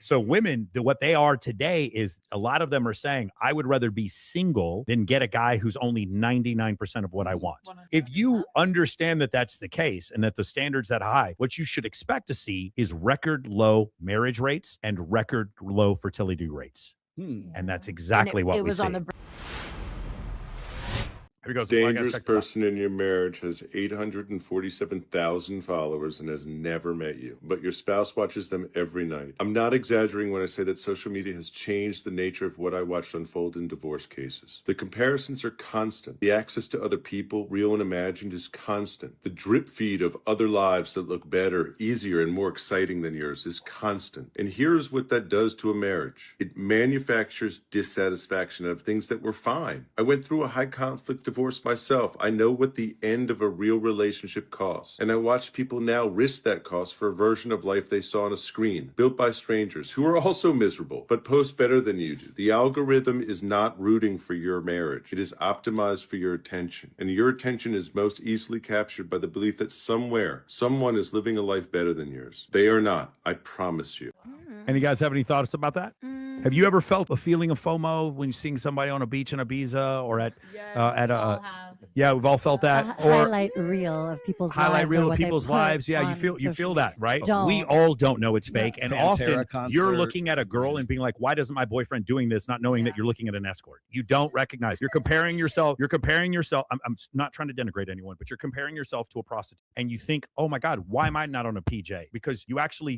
So women, what they are today is a lot of them are saying, I would rather be single than get a guy who's only 99% of what I want. 100%. If you understand that that's the case and that the standard's that high, what you should expect to see is record low marriage rates and record low fertility rates. And that's exactly what we see. Here goes. Dangerous person in your marriage has 847,000 followers and has never met you, but your spouse watches them every night. I'm not exaggerating when I say that social media has changed the nature of what I watched unfold in divorce cases. The comparisons are constant. The access to other people, real and imagined, is constant. The drip feed of other lives that look better, easier, and more exciting than yours is constant. And here's what that does to a marriage. It manufactures dissatisfaction of things that were fine. I went through a high conflict divorce myself. I know what the end of a real relationship costs. And I watch people now risk that cost for a version of life they saw on a screen, built by strangers who are also miserable, but post better than you do. The algorithm is not rooting for your marriage. It is optimized for your attention. And your attention is most easily captured by the belief that somewhere, someone is living a life better than yours. They are not. I promise you. And you guys have any thoughts about that? Have you ever felt a feeling of FOMO when you're seeing somebody on a beach in Ibiza or at a? Yeah, we've all felt that. Or highlight reel of people's lives. Yeah, you feel that, right? Don't. We all don't know it's fake, and Pantera often concert. you're looking at a girl and being like, "Why doesn't my boyfriend doing this?" Not knowing that you're looking at an escort. You don't recognize. You're comparing yourself. I'm not trying to denigrate anyone, but you're comparing yourself to a prostitute, and you think, "Oh my God, why am I not on a PJ?" Because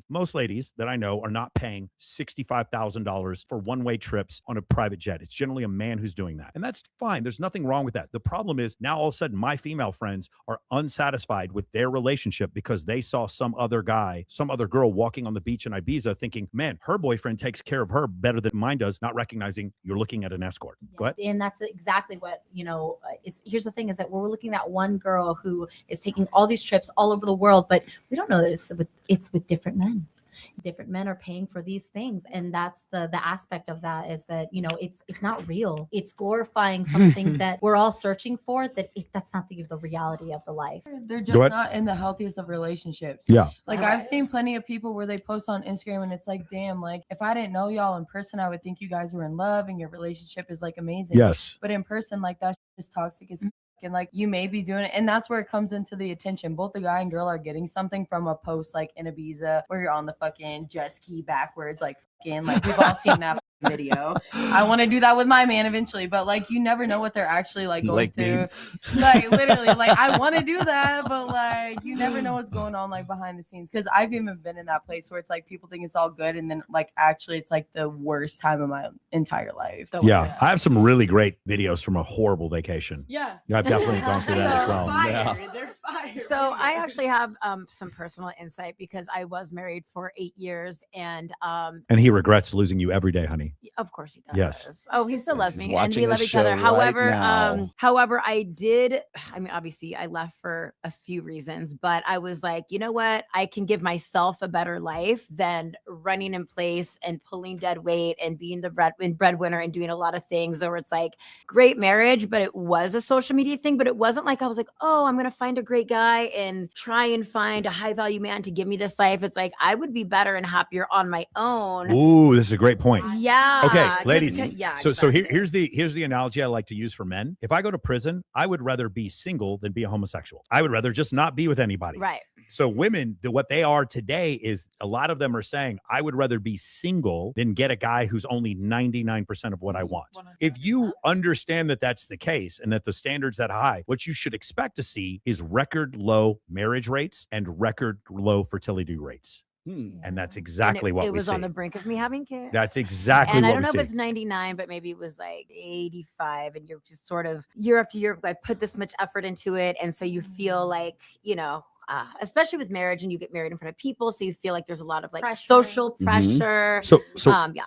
most ladies that I know are not paying $65,000 for one-way trips on a private jet. It's generally a man who's doing that. And that's fine. There's nothing wrong with that. The problem is now all of a sudden my female friends are unsatisfied with their relationship because they saw some other guy, some other girl walking on the beach in Ibiza thinking, man, her boyfriend takes care of her better than mine does, not recognizing you're looking at an escort. Go ahead. And that's exactly what, here's the thing is that we're looking at one girl who is taking all these trips all over the world, but we don't know that it's with different men. Different men are paying for these things, and that's the aspect of that is that it's not real. It's glorifying something that we're all searching for. That's not the reality of the life. They're just not in the healthiest of relationships. Yeah, like I've seen plenty of people where they post on Instagram and it's like, damn, like if I didn't know y'all in person, I would think you guys were in love and your relationship is like amazing. Yes, but in person, like that's just toxic as and like you may be doing it, and that's where it comes into the attention. Both the guy and girl are getting something from a post like in Ibiza where you're on the fucking jet ski backwards, like fucking like we've all seen that video. I want to do that with my man eventually, but like you never know what they're actually like going through. Like literally, like I want to do that, but like you never know what's going on like behind the scenes. Because I've even been in that place where it's like people think it's all good, and then like actually it's like the worst time of my entire life. Yeah, I have some really great videos from a horrible vacation. Yeah, I've definitely gone through that as well. They're fire. So I actually have some personal insight because I was married for 8 years, and he regrets losing you every day, honey. Of course he does. Yes. Oh, he still loves He's me, and we watching love the each other. show However, right now. however, obviously I left for a few reasons, but I was like, you know what? I can give myself a better life than running in place and pulling dead weight and being the breadwinner and doing a lot of things. Or it's like great marriage, but it was a social media thing, but it wasn't like I was like, oh, I'm going to find a great guy and try and find a high value man to give me this life. It's like, I would be better and happier on my own. Ooh, this is a great point. Yeah. Okay, ladies. Yeah. So exactly. here's the analogy I like to use for men. If I go to prison, I would rather be single than be a homosexual. I would rather just not be with anybody. Right. So women, what they are today is a lot of them are saying, I would rather be single than get a guy who's only 99% of what I want. 100%. If you understand that that's the case and that the standard's that high, what you should expect to see is record low marriage rates and record low fertility rates. And that's exactly what we see. It was on the brink of me having kids. That's exactly and what I don't know we if see. it's 99, but maybe it was like 85. And you're just sort of year after year, I put this much effort into it. And so you feel like, especially with marriage, and you get married in front of people. So you feel like there's a lot of like Pressure. social pressure. So yeah.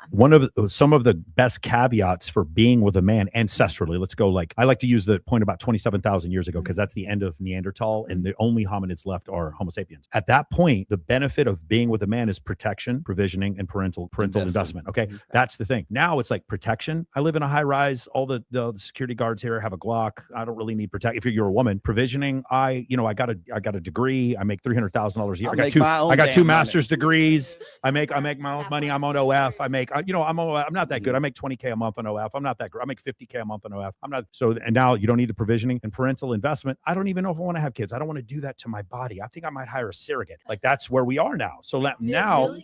Some of the best caveats for being with a man ancestrally, let's go I like to use the point about 27,000 years ago, because that's the end of Neanderthal and the only hominids left are Homo sapiens. At that point, the benefit of being with a man is protection, provisioning, and parental investment. Okay. That's the thing. Now it's like protection. I live in a high rise. All the security guards here have a Glock. I don't really need protection. If you're a woman, provisioning, I got a degree. degree. I make $300,000 a year. I'll I got make two. my own I got damn two money. master's degrees. I make my own money. I'm on OF. I'm not that good. I make $20K a month on OF. I'm not that great. I make $50K a month on OF. I'm not. So, and now you don't need the provisioning and parental investment. I don't even know if I want to have kids. I don't want to do that to my body. I think I might hire a surrogate. Like that's where we are now. So now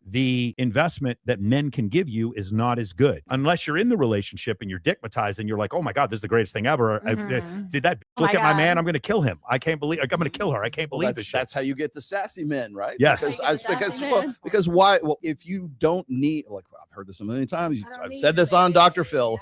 the investment that men can give you is not as good unless you're in the relationship and you're dickmatized and you're like, oh my God, this is the greatest thing ever. Did that look at my man? I'm going to kill him. I can't believe I'm going to kill her. I can't believe this shit. That's how you get the sassy men, right? Yes. Because why? Well, if you don't need, like I've heard this a million times. I've said this on Dr. Phil.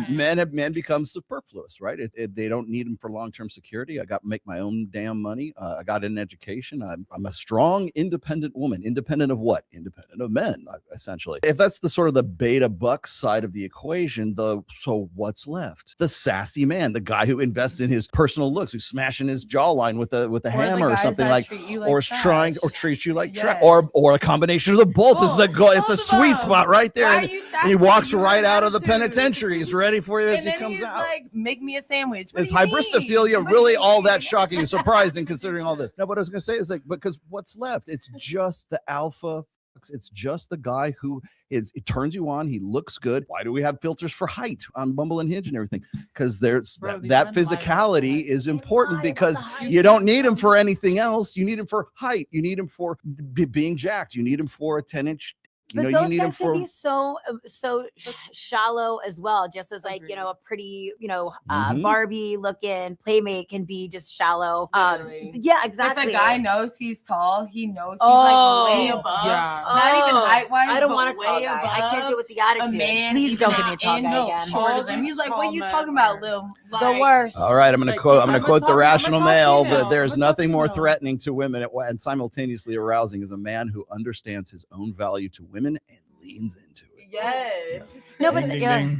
Men become superfluous, right? They don't need them for long-term security. I got to make my own damn money. I got an education. I'm a strong, independent woman. Independent of what? Independent of men, essentially. If that's the sort of the beta buck side of the equation, so what's left? The sassy man, the guy who invests in his personal looks, who's smashing his jawline with a hammer or something or is trying or treats you like trash, or a combination of the both is the goal. It's a sweet spot right there. And he walks right out of the penitentiary. He's ready for you as he comes out. Like, make me a sandwich. Is hybristophilia really all that shocking and surprising considering all this? No, what I was going to say is because what's left? It's just the alpha. It's just the guy who it turns you on. He looks good. Why do we have filters for height on Bumble and Hinge and everything? Because there's that physicality is important because you don't need him for anything else. You need him for height. You need him for being jacked. You need him for a 10-inch. You need them for be so shallow as well, just as like a pretty Barbie looking playmate can be just shallow. Yeah, exactly. If a guy knows he's tall, he knows he's like way above. Yeah. Not even height wise. I don't want a tall guy. I can't do it with the attitude. Please don't give me a tall guy again. Shorter than he's like, what are you talking about, Lil? The worst. All right, I'm gonna quote the rational male that there's nothing more threatening to women and simultaneously arousing as a man who understands his own value to women and leans into it. Yes. No, but Ding, ding, ding.